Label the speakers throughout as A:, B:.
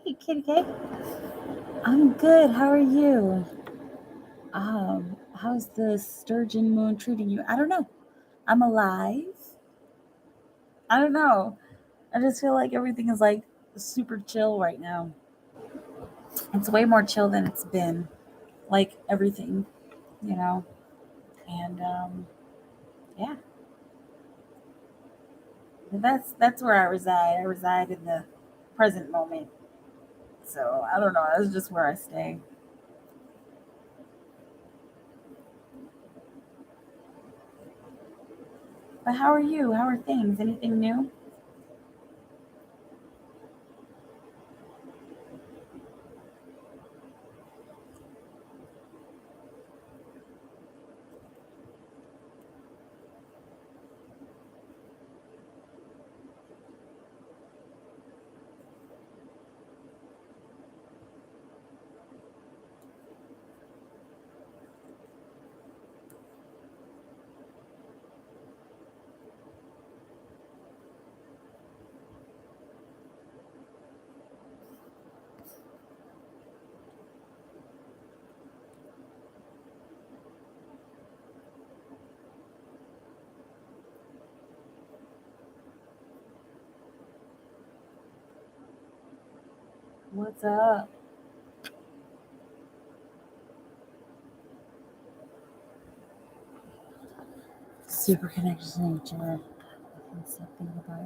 A: Hey, Kitty Cake. I'm good. How are you? How's the sturgeon moon treating you? I don't know. I'm alive. I don't know. I just feel like everything is like super chill right now. It's way more chill than it's been. Like everything, you know. And yeah, that's where I reside. I reside in the present moment. So I don't know. That's just where I stay. But how are you? How are things? Anything new? What's up? Super connected to nature. Something about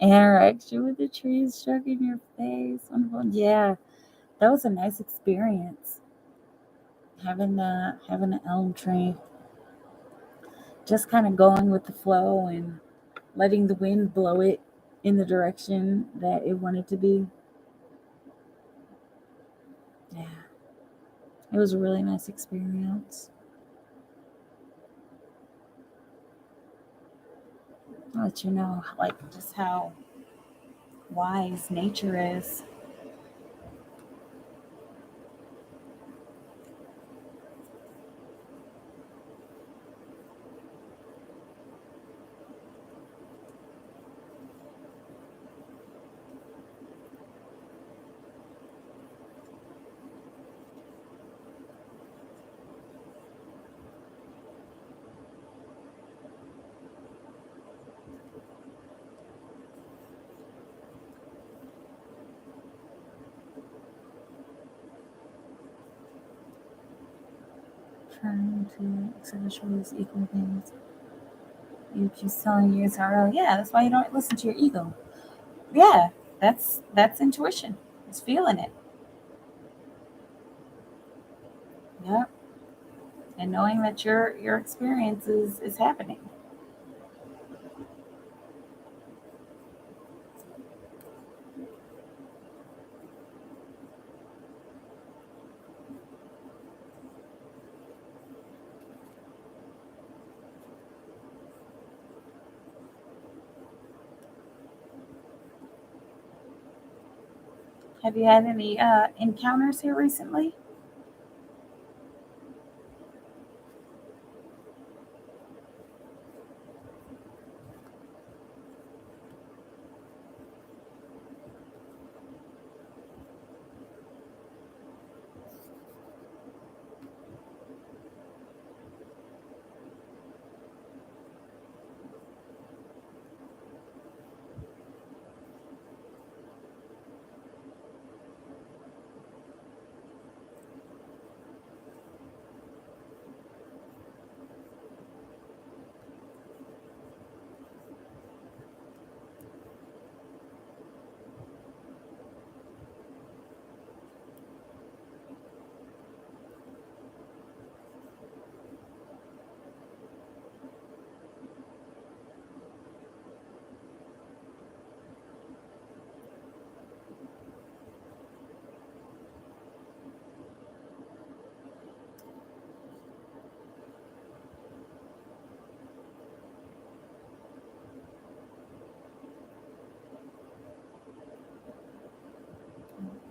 A: your interaction with the trees struck in your face. Wonderful. Yeah, that was a nice experience. Having an elm tree, just kind of going with the flow and letting the wind blow it in the direction that it wanted to be. Yeah, it was a really nice experience. I'll let you know, like just how wise nature is. Trying to establish rules equal things. You keep telling you it's RL. Yeah, that's why you don't listen to your ego. Yeah, that's intuition. It's feeling it. Yeah, and knowing that your experience is happening. Have you had any encounters here recently?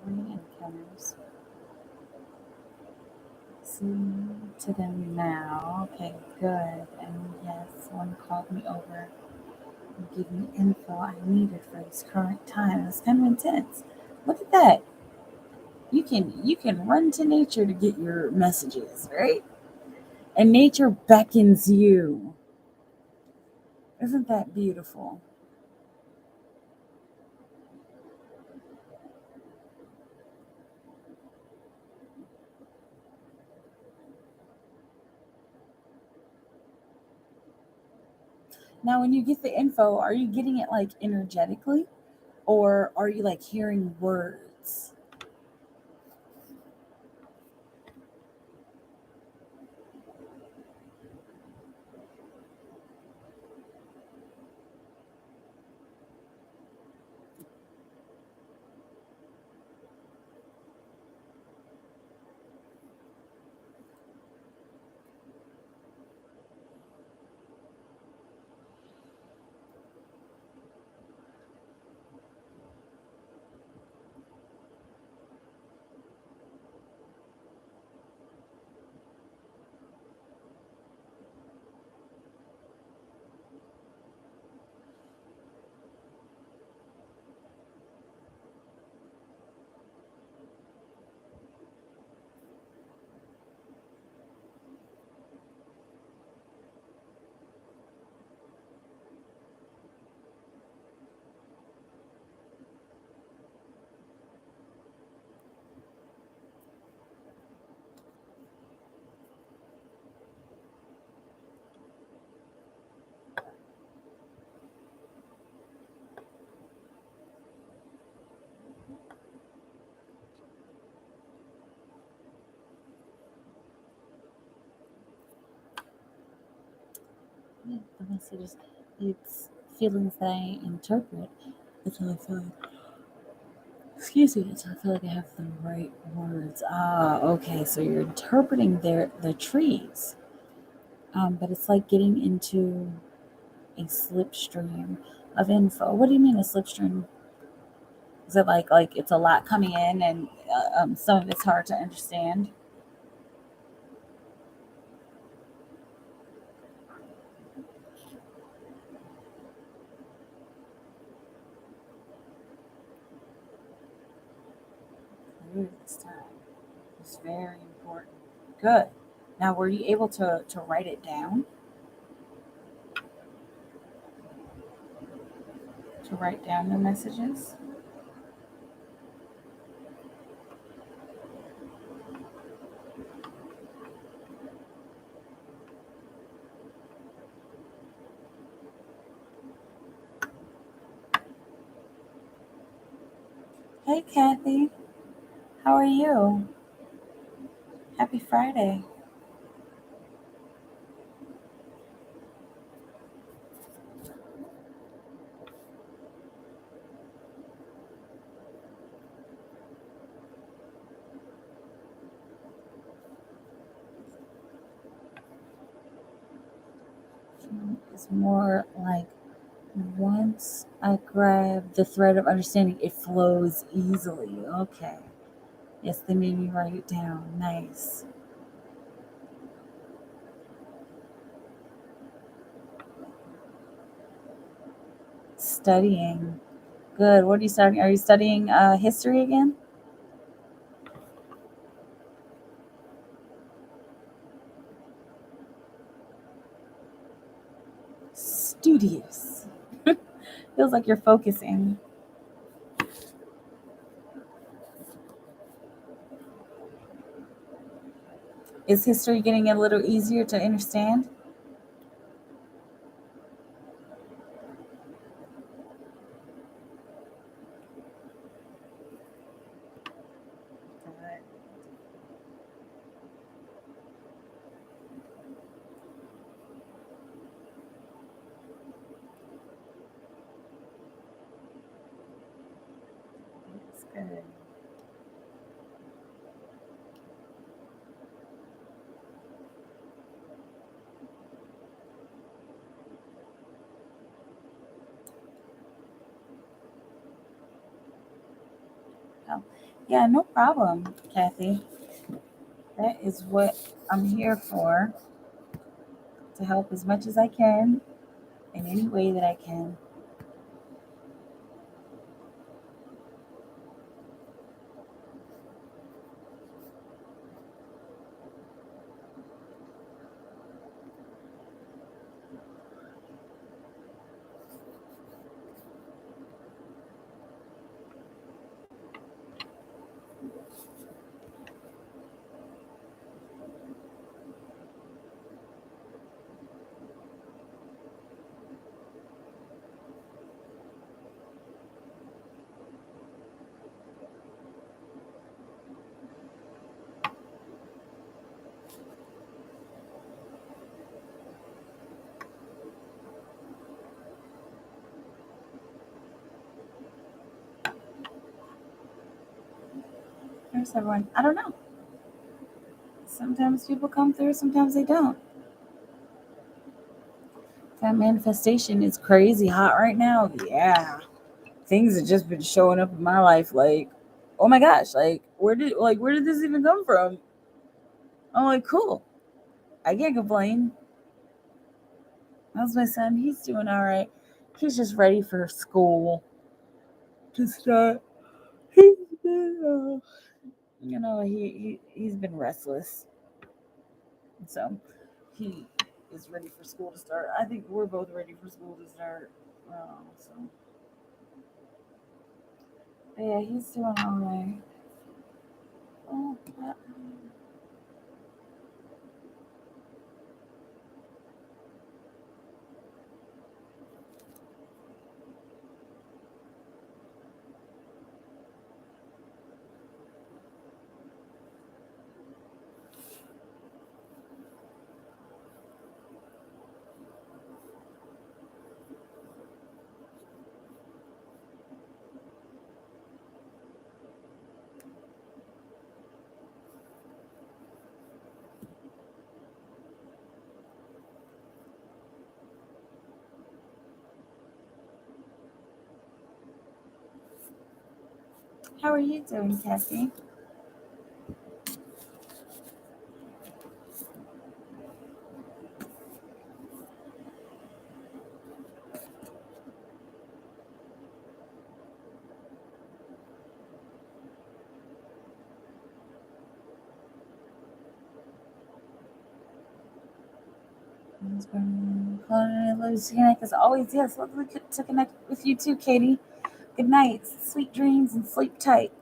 A: Any encounters? See to them now. Okay, good. And yes, one called me over and gave me info I needed for this current time. It's kind of intense. Look at that. You can run to nature to get your messages, right? And nature beckons you. Isn't that beautiful? Now, when you get the info, are you getting it like energetically or are you like hearing words? Yeah, the messages, it's feelings that I interpret until I feel like, excuse me, until I feel like I have the right words. Ah, okay, so you're interpreting the trees, but it's like getting into a slipstream of info. What do you mean a slipstream? Is it like it's a lot coming in and some of it's hard to understand? Clear this time. It's very important. Good. Now, were you able to write it down? To write down the messages? Hey, Kathy. How are you? Happy Friday. It's more like once I grab the thread of understanding, it flows easily. Okay. Yes, they made me write it down. Nice. Studying. Good. What are you studying? Are you studying history again? Studious. Feels like you're focusing. Is history getting a little easier to understand? Good. That's good. Oh, yeah, no problem, Kathy. That is what I'm here for, to help as much as I can in any way that I can. Where's everyone? I don't know. Sometimes people come through, sometimes they don't. That manifestation is crazy hot right now. Yeah. Things have just been showing up in my life like, oh my gosh, like where did this even come from? I'm like, cool. I can't complain. How's my son? He's doing all right. He's just ready for school to start. He's been, he's been restless, so he is ready for school to start. I think we're both ready for school to start. So, but yeah, he's doing all right. Oh, how are you doing, Cassie? Love to connect as always. Yes, lovely to connect with you too, Katie. Good night, sweet dreams, and sleep tight.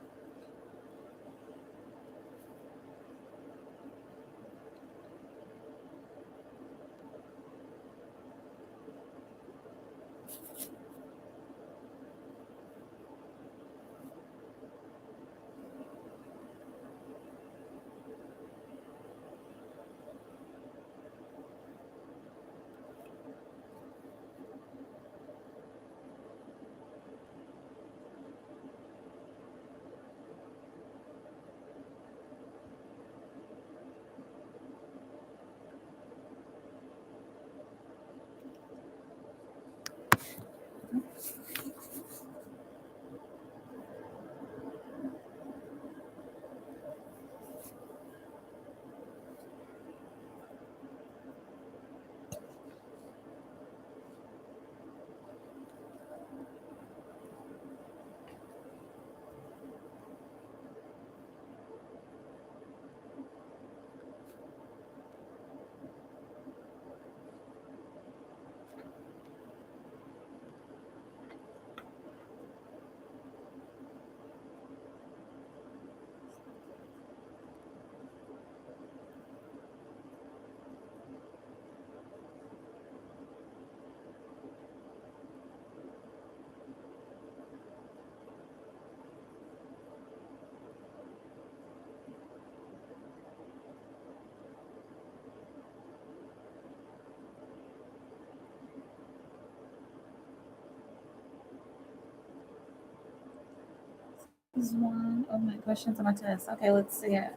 A: This is one of my questions on my test. Okay, let's see it.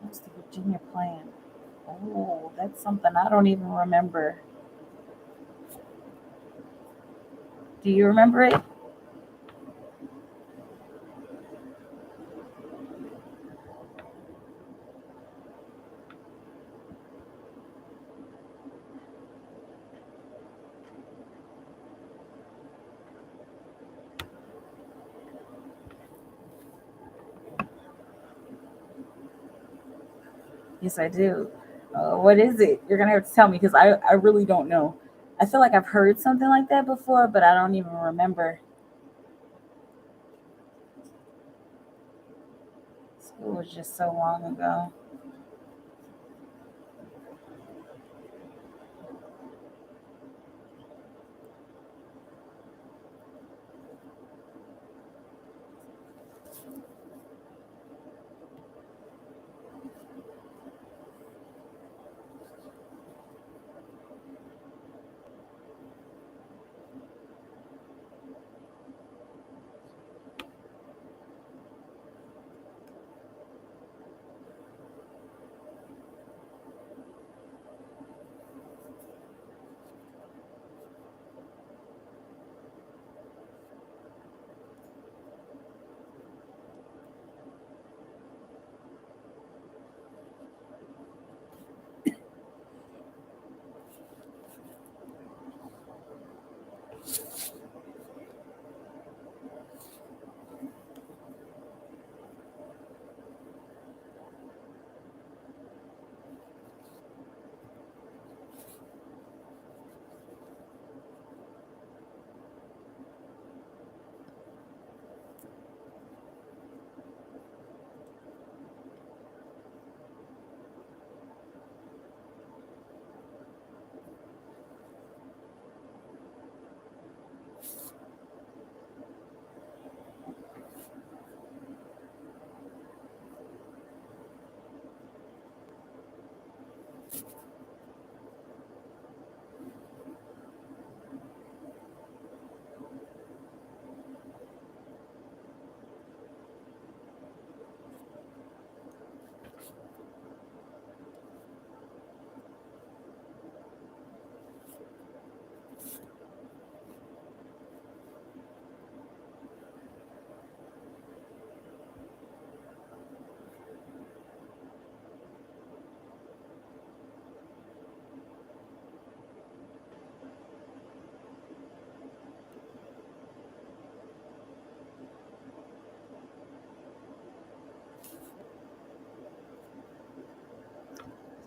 A: What's the Virginia plan? Oh, that's something I don't even remember. Do you remember it? Yes, I do. What is it? You're gonna have to tell me because I really don't know. I feel like I've heard something like that before, but I don't even remember. It was just so long ago.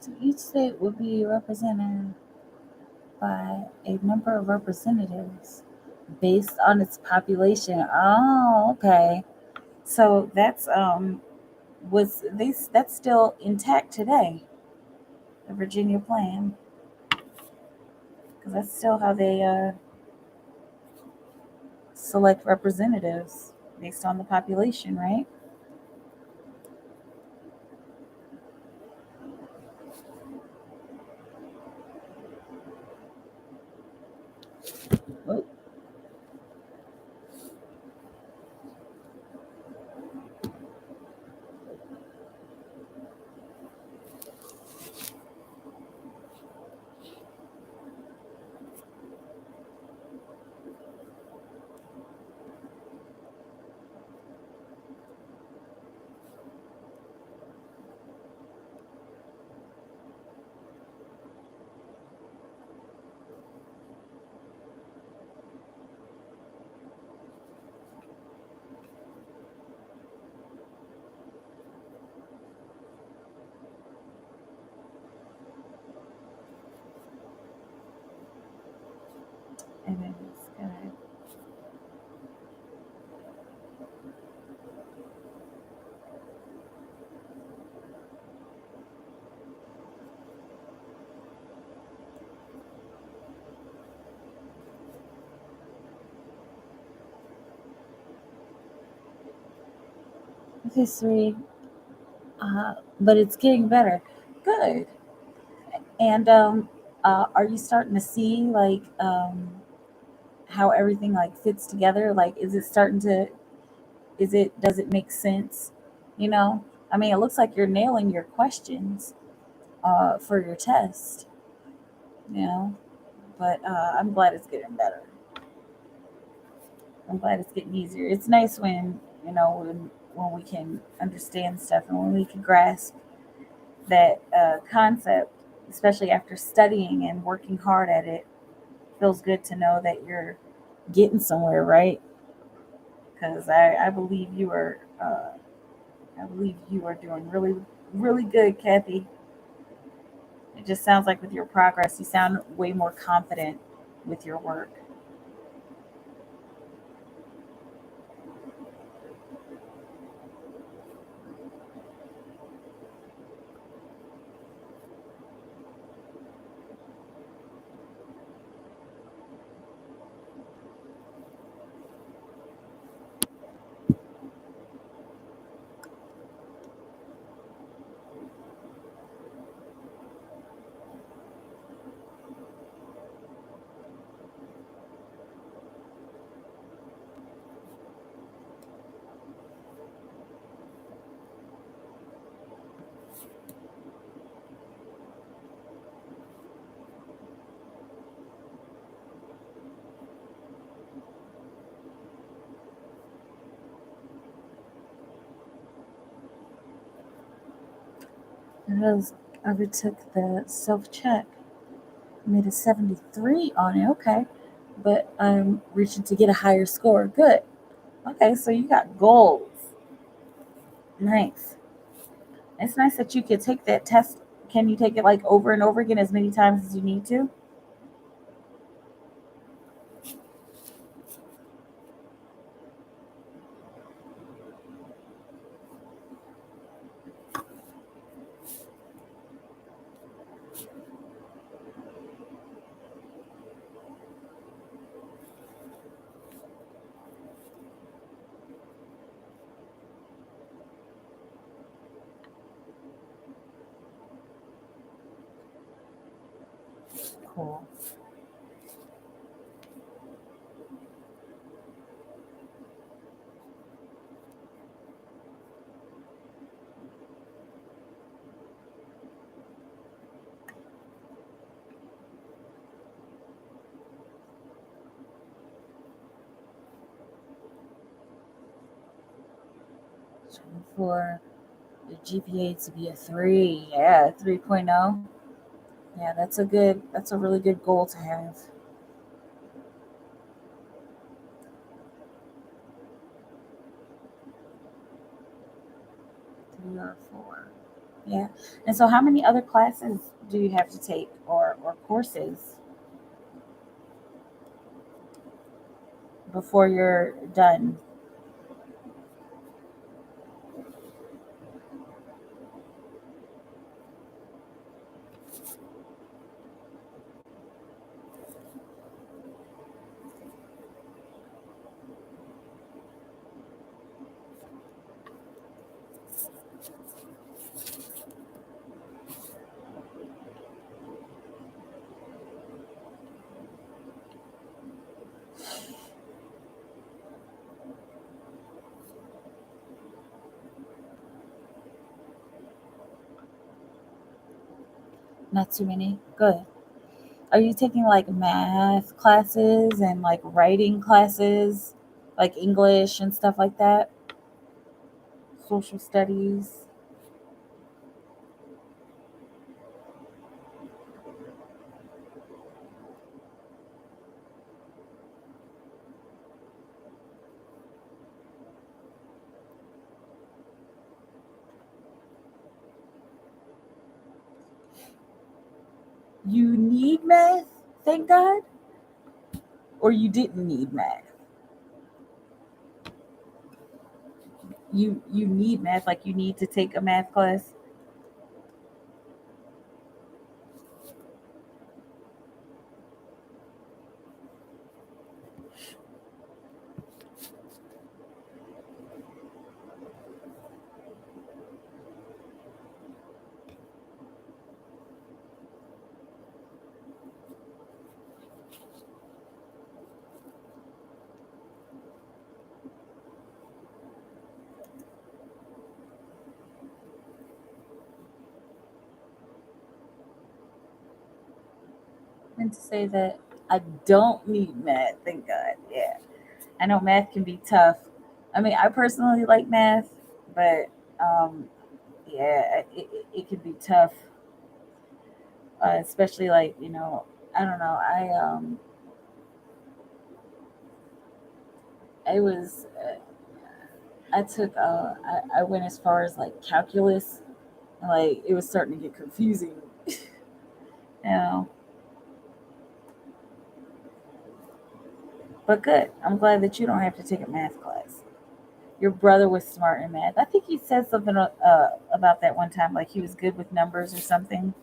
A: So each state would be represented by a number of representatives based on its population. Oh, okay. So that's still intact today, the Virginia plan, because that's still how they select representatives based on the population, right? Oh, 53. But it's getting better. Good. And are you starting to see like how everything like fits together? Like, is it starting to? Is it? Does it make sense? You know, I mean, it looks like you're nailing your questions for your test. You know, but I'm glad it's getting better. I'm glad it's getting easier. It's nice when when we can understand stuff and when we can grasp that concept, especially after studying and working hard at it. Feels good to know that you're getting somewhere, right? Because I believe you are. I believe you are doing really, really good, Kathy. It just sounds like with your progress, you sound way more confident with your work. I retook the self check, made a 73 on it. Okay, but I'm reaching to get a higher score. Good. Okay, so you got goals. Nice. It's nice that you could take that test. Can you take it like over and over again as many times as you need to? Cool. For the GPA to be a 3, yeah, 3.0. Yeah, that's a really good goal to have. 3 or 4. Yeah. And so, how many other classes do you have to take, or courses before you're done? Not too many. Good. Are you taking like math classes and like writing classes, like English and stuff like that? Social studies? You need math, thank God? Or you didn't need math? You need math, like you need to take a math class? And to say that I don't need math, thank God. Yeah. I know math can be tough. I mean, I personally like math, but yeah, it can be tough, especially like, I don't know. I was I took I went as far as like calculus, and like it was starting to get confusing. You know, but good. I'm glad that you don't have to take a math class. Your brother was smart in math. I think he said something about that one time, like he was good with numbers or something.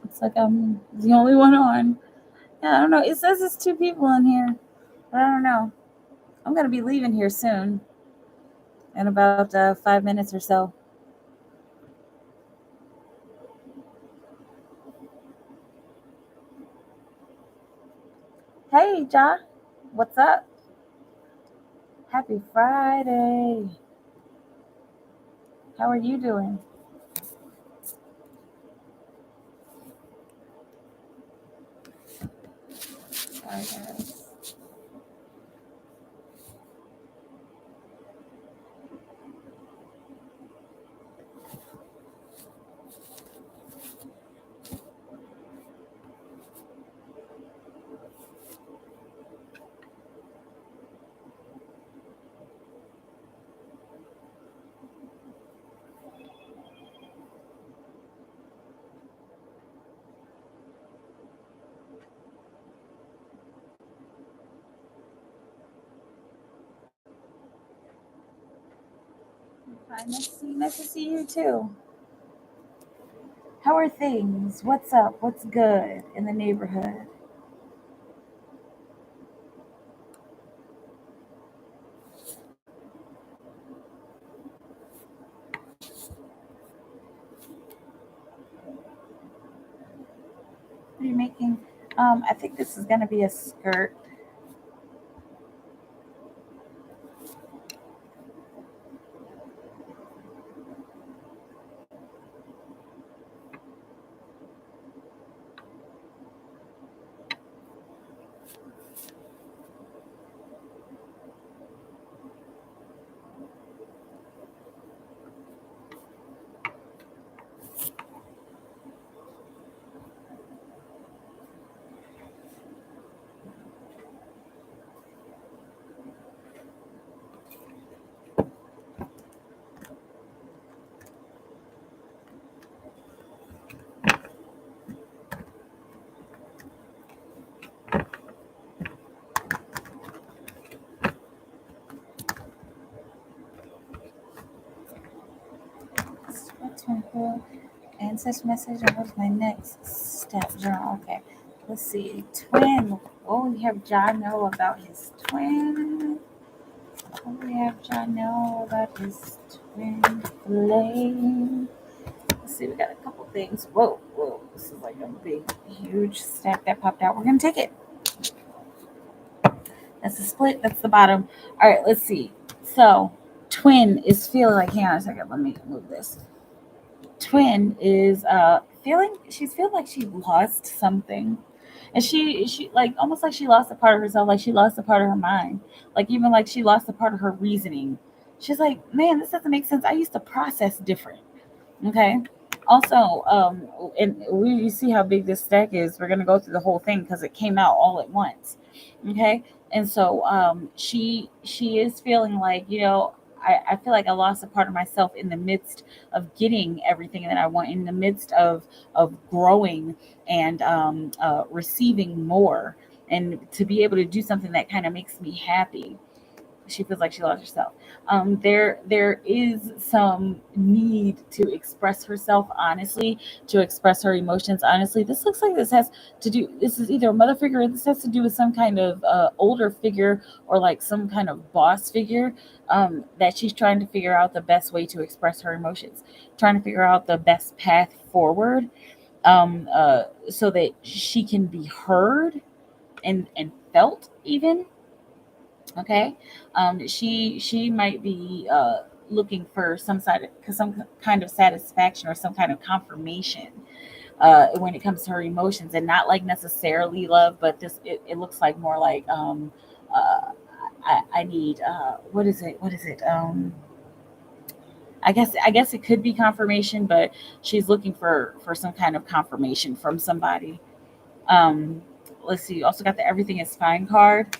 A: It's like I'm the only one on. Yeah, I don't know. It says it's two people in here, but I don't know. I'm gonna be leaving here soon, in about 5 minutes or so. Hey, Ja, what's up? Happy Friday. How are you doing? Sorry, guys. Hi, nice to see you too. How are things? What's up? What's good in the neighborhood? What are you making? I think this is gonna be a skirt. What's my goal? Ancestor message and what's my next step? Journal. Okay. Let's see. Twin. What we have John know about his twin? What we have John know about his twin flame? Let's see. We got a couple things. Whoa, whoa. This is like a big, huge stack that popped out. We're gonna take it. That's the split. That's the bottom. All right. Let's see. So, twin is feeling like. Hang on a second. Let me move this. Twin is she's feeling like she lost something, and she like almost like she lost a part of herself, like she lost a part of her mind, like even like she lost a part of her reasoning. She's like, man, this doesn't make sense. I used to process different. Okay. Also, and we you see how big this stack is. We're gonna go through the whole thing because it came out all at once. Okay, and so she is feeling like, I feel like I lost a part of myself in the midst of getting everything that I want, in the midst of growing and receiving more, and to be able to do something that kind of makes me happy. She feels like she lost herself. There is some need to express herself honestly, to express her emotions honestly. This looks like this has to do. This is either a mother figure, or this has to do with some kind of older figure, or like some kind of boss figure, that she's trying to figure out the best way to express her emotions, trying to figure out the best path forward, so that she can be heard and felt even. Okay. She might be looking for some kind of satisfaction or some kind of confirmation when it comes to her emotions, and not like necessarily love, but it looks like more like uh, I need what is it I guess it could be confirmation, but she's looking for some kind of confirmation from somebody. um let's see, you also got the everything is fine card.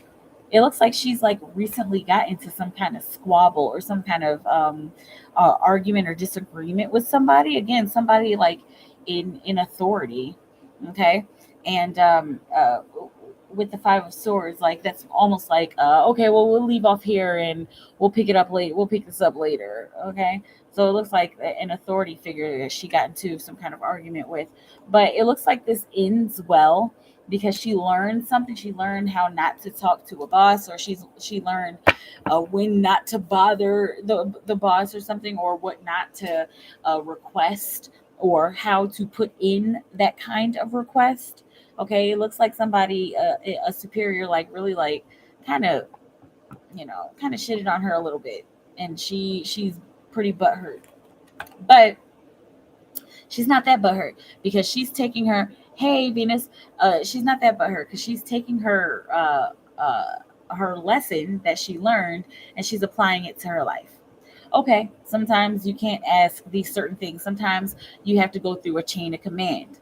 A: It looks like she's like recently got into some kind of squabble or some kind of argument or disagreement with somebody. Again, somebody like in authority. Okay, and with the five of swords, like that's almost like okay, well we'll leave off here and we'll pick it up late. We'll pick this up later. Okay, so it looks like an authority figure that she got into some kind of argument with, but it looks like this ends well because she learned something. She learned how not to talk to a boss, or she learned when not to bother the boss or something, or what not to request, or how to put in that kind of request. Okay, it looks like somebody, a superior, like really like kind of kind of shitted on her a little bit, and she's pretty butthurt, but she's not that butthurt because she's taking her. Hey, Venus. She's not that butthurt because she's taking her lesson that she learned, and she's applying it to her life. Okay, sometimes you can't ask these certain things. Sometimes you have to go through a chain of command.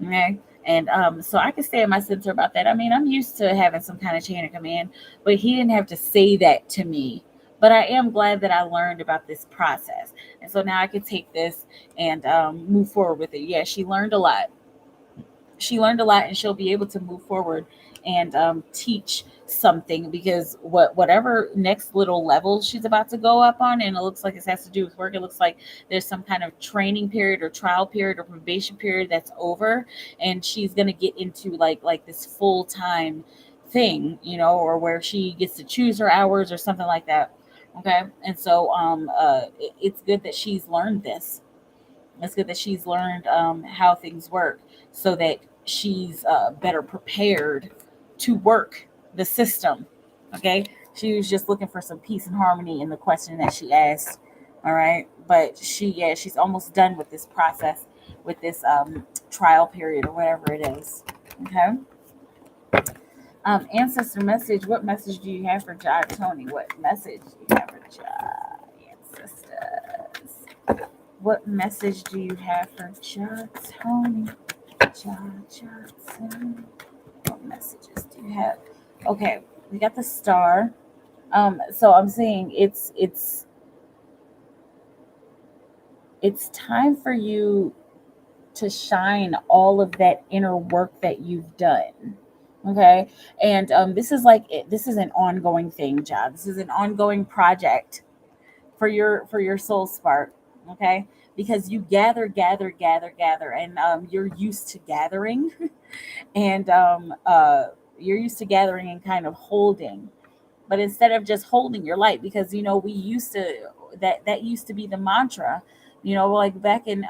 A: Okay. And so I can stay in my center about that. I mean, I'm used to having some kind of chain of command, but he didn't have to say that to me. But I am glad that I learned about this process. And so now I can take this and move forward with it. Yeah, she learned a lot. She learned a lot, and she'll be able to move forward and teach something, because whatever next little level she's about to go up on, and it looks like it has to do with work. It looks like there's some kind of training period or trial period or probation period that's over, and she's gonna get into like this full time thing, or where she gets to choose her hours or something like that. Okay, and so it's good that she's learned this. It's good that she's learned how things work, so that she's better prepared to work the system. Okay. She was just looking for some peace and harmony in the question that she asked. All right. But she's almost done with this process, with this trial period or whatever it is. Okay. Ancestor message. What message do you have for John Tony? What message do you have for John? Ancestors. What message do you have for John Tony? Johnson. What messages do you have? Okay, we got the star. So I'm saying it's time for you to shine all of that inner work that you've done. Okay, and this is an ongoing thing, John. This is an ongoing project for your soul spark. Okay, because you gather, and you're used to gathering, and you're used to gathering and kind of holding, but instead of just holding your light, because we used to, that used to be the mantra, like back in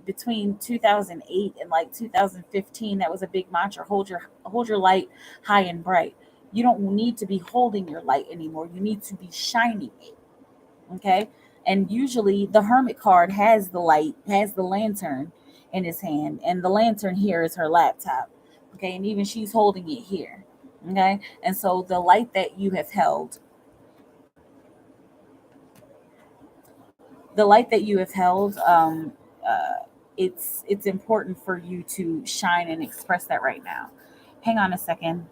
A: between 2008 and like 2015, that was a big mantra: hold your light high and bright. You don't need to be holding your light anymore, you need to be shining it. Okay, and usually the hermit card has the light, has the lantern in his hand, and the lantern here is her laptop. Okay, and even she's holding it here. Okay, and so the light that you have held, the light that you have held, it's important for you to shine and express that right now. Hang on a second.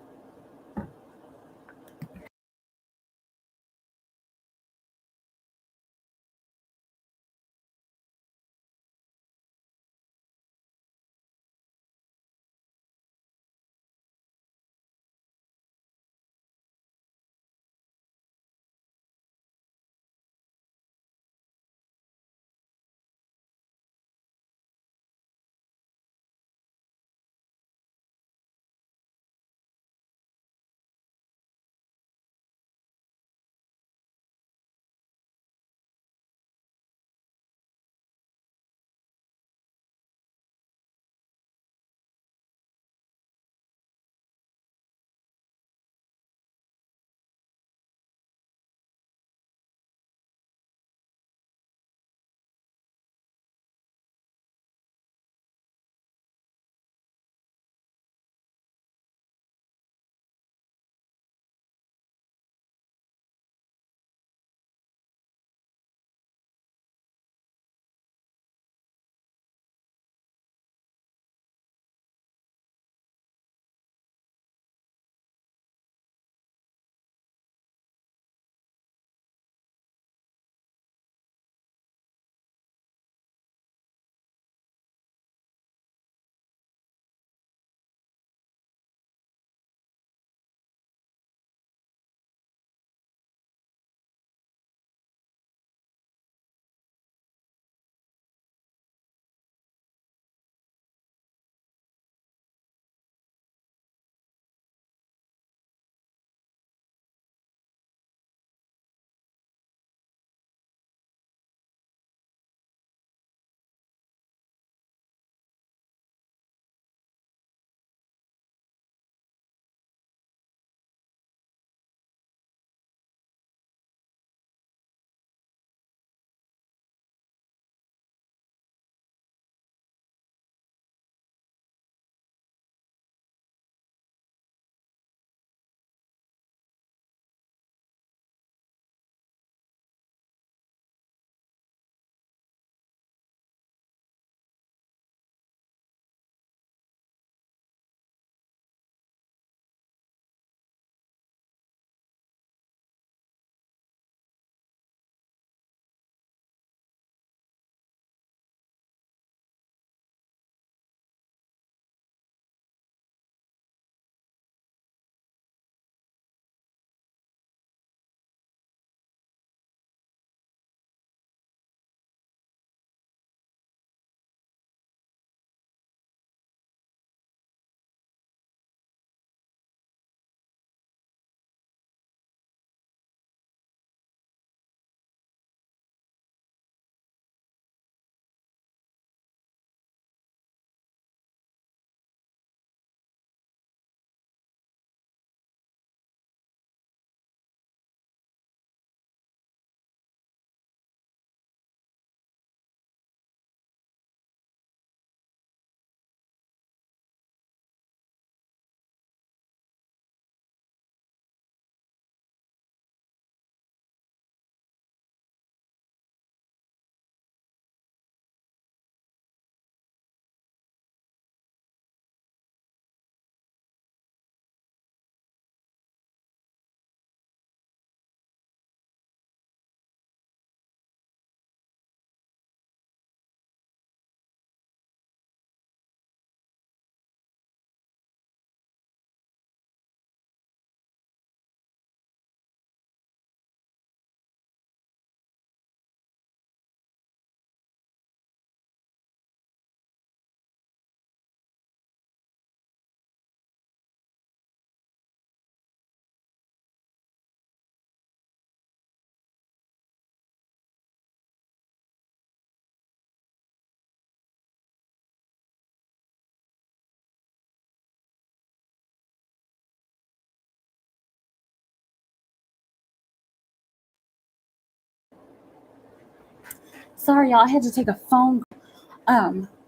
A: Sorry, y'all. I had to take a phone.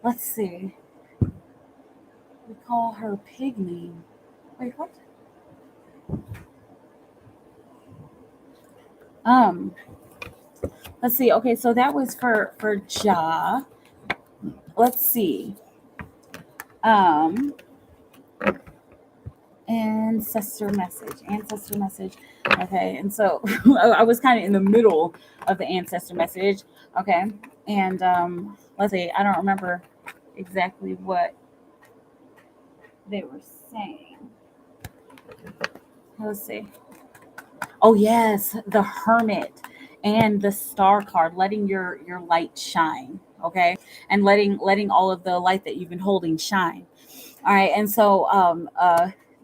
A: Let's see. We call her pig name. Wait, what? Um, let's see. Okay, so that was for Ja. Let's see. Um, ancestor message. Okay, and so I was kind of in the middle of the ancestor message. Okay, and let's see. I don't remember exactly what they were saying. Let's see. Oh yes, the hermit and the star card, letting your light shine, okay? And letting all of the light that you've been holding shine. All right, and so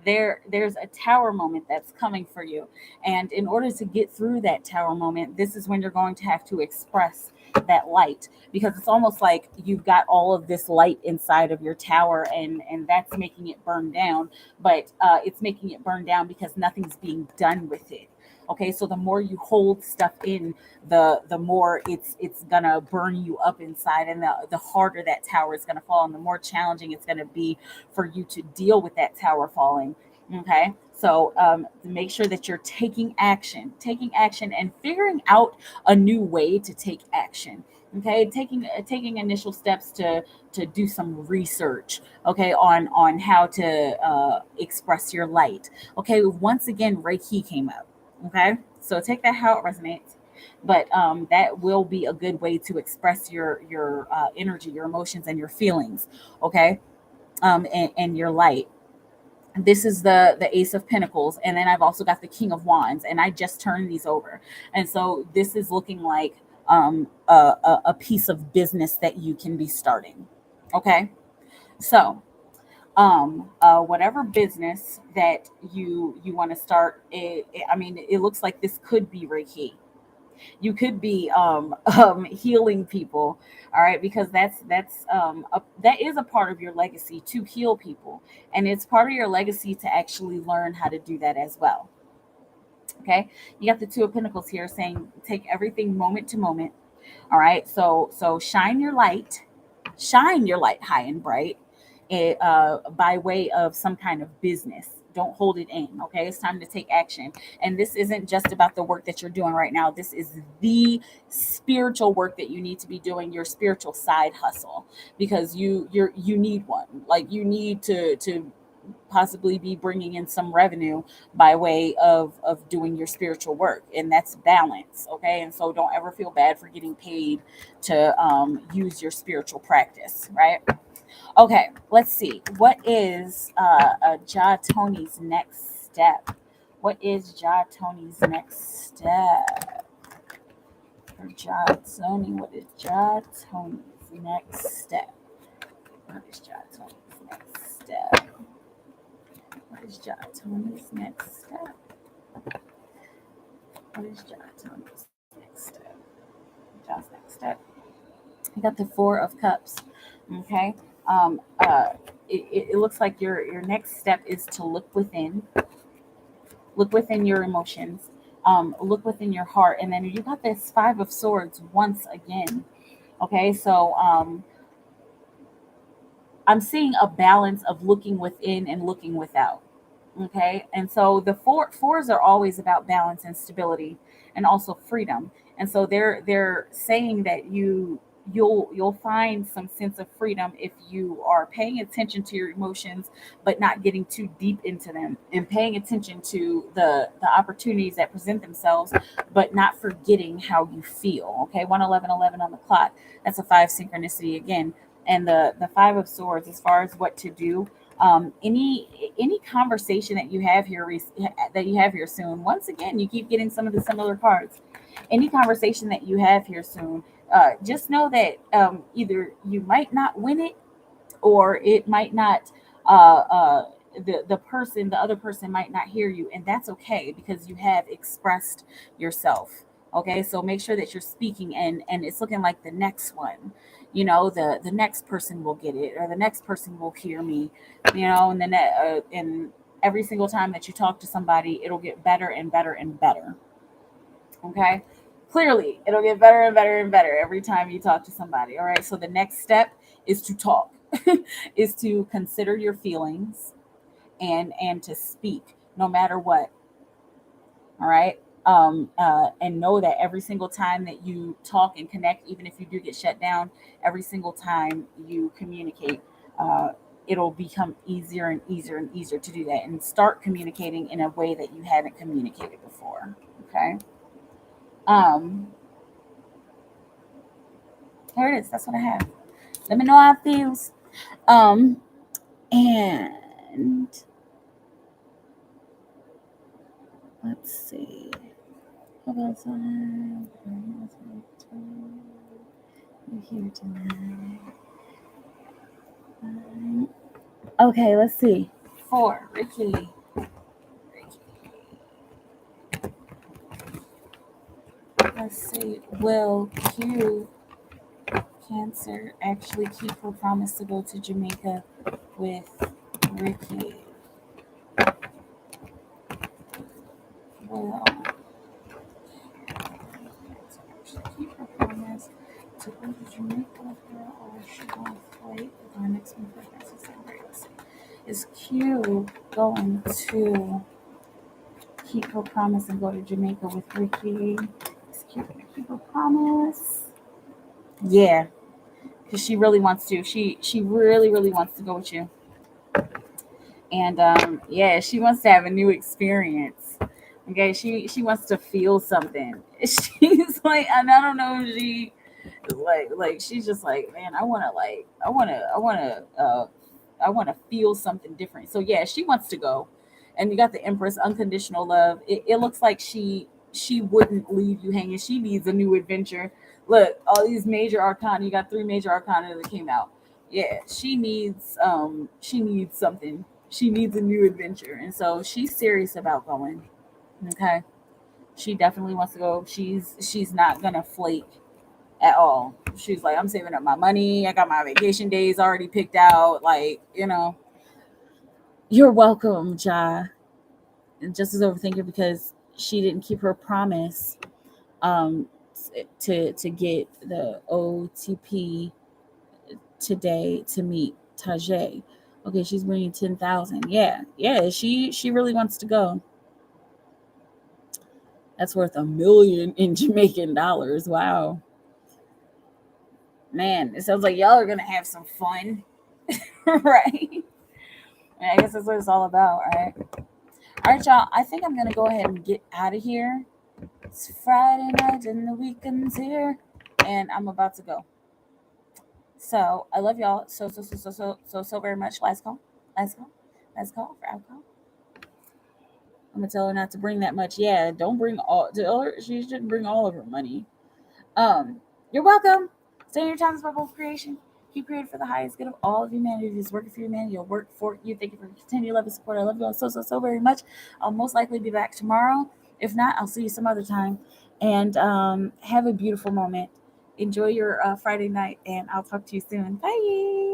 A: there's a tower moment that's coming for you, and in order to get through that tower moment, this is when you're going to have to express that light, because it's almost like you've got all of this light inside of your tower, and that's making it burn down, but it's making it burn down because nothing's being done with it. Okay, so the more you hold stuff in, the more it's gonna burn you up inside, and the harder that tower is gonna fall, and the more challenging it's gonna be for you to deal with that tower falling. Okay, so make sure that you're taking action, and figuring out a new way to take action. Okay, taking initial steps to do some research. Okay, on how to express your light. Okay, once again, Reiki came up. Okay, so take that how it resonates, but that will be a good way to express your energy, your emotions, and your feelings. Okay, and your light. This is the Ace of Pentacles, and then I've also got the King of Wands, and I just turned these over, and so this is looking like a piece of business that you can be starting. Okay, so whatever business that you want to start, I mean, it looks like this could be Reiki. You could be healing people. All right, because that is a part of your legacy, to heal people, and it's part of your legacy to actually learn how to do that as well. Okay, you got the Two of Pentacles here saying take everything moment to moment. All right, so shine your light high and bright, by way of some kind of business. Don't hold it in. Okay, it's time to take action. And this isn't just about the work that you're doing right now. This is the spiritual work that you need to be doing, your spiritual side hustle, because you need one. Like, you need to possibly be bringing in some revenue by way of doing your spiritual work, and that's balance. Okay, and so don't ever feel bad for getting paid to use your spiritual practice, right? Okay, let's see. What is Ja Tony's next step? What is Ja Tony's next step? For Ja Tony, what is Ja Tony's next step? What is Ja Tony's next step? What is Ja Tony's next step? What is Ja Tony's next step? Ja's next step. You got the Four of Cups. Okay. Um, uh, it looks like your next step is to look within your emotions, look within your heart, and then you got this Five of Swords once again. Okay, so I'm seeing a balance of looking within and looking without. Okay, and so the fours are always about balance and stability, and also freedom. And so they're saying that you'll find some sense of freedom if you are paying attention to your emotions, but not getting too deep into them, and paying attention to the opportunities that present themselves, but not forgetting how you feel. Okay, 11111 on the clock. That's a five synchronicity again. And the Five of Swords, as far as what to do, any conversation that you have here that you have here soon. Once again, you keep getting some of the similar cards. Any conversation that you have here soon, just know that either you might not win it, or it might not. The other person might not hear you, and that's okay, because you have expressed yourself. Okay, so make sure that you're speaking, and it's looking like the next one, the next person will get it, or the next person will hear me, and then and every single time that you talk to somebody, it'll get better and better and better. Okay, Clearly, it'll get better and better and better every time you talk to somebody. All right. So the next step is to talk, is to consider your feelings and to speak no matter what. All right. And know that every single time that you talk and connect, even if you do get shut down, every single time you communicate, uh, it'll become easier and easier and easier to do that and start communicating in a way that you haven't communicated before. Okay. Um, Here it is. That's what I have. Let me know how it feels. Um, and let's see. How about time? You're here tonight. Okay, let's see. For Ricky. Let's see. Will Q Cancer actually keep her promise to go to Jamaica with Ricky? Will Cancer actually keep her promise to go to Jamaica with her, or she will flight with our next month? Is Q going to keep her promise and go to Jamaica with Ricky? Is Q going to keep her promise? Yeah, because she really wants to. She really wants to go with you, and yeah, she wants to have a new experience. Okay, she wants to feel something. She's like, and I don't know if she like she's just like, man, I want to feel something different. So yeah, she wants to go. And you got the Empress, unconditional love. It looks like she wouldn't leave you hanging. She needs a new adventure. Look, all these major arcana. You got 3 major arcana that came out. Yeah, she needs something. She needs a new adventure, and so she's serious about going. Okay, she definitely wants to go. She's not gonna flake at all. She's like, I'm saving up my money. I got my vacation days already picked out. Like, you're welcome, Ja. And just as overthinker because she didn't keep her promise um, to get the OTP today to meet Tajay. Okay, she's bringing 10,000. Yeah, she really wants to go. That's worth $1 million in Jamaican dollars. Wow, man, it sounds like y'all are gonna have some fun, right? I guess that's what it's all about, right? All right, y'all. I think I'm gonna go ahead and get out of here. It's Friday night and the weekend's here, and I'm about to go. So I love y'all so very much. Last call, last call for alcohol. I'm gonna tell her not to bring that much. Yeah, don't bring all. Tell her she shouldn't bring all of her money. You're welcome. Stay in your times by both creation. Keep creating for the highest good of all of humanity. If it's working for humanity, you'll work for you. Thank you for continued love and support. I love you all so very much. I'll most likely be back tomorrow. If not, I'll see you some other time. And have a beautiful moment. Enjoy your Friday night, and I'll talk to you soon. Bye.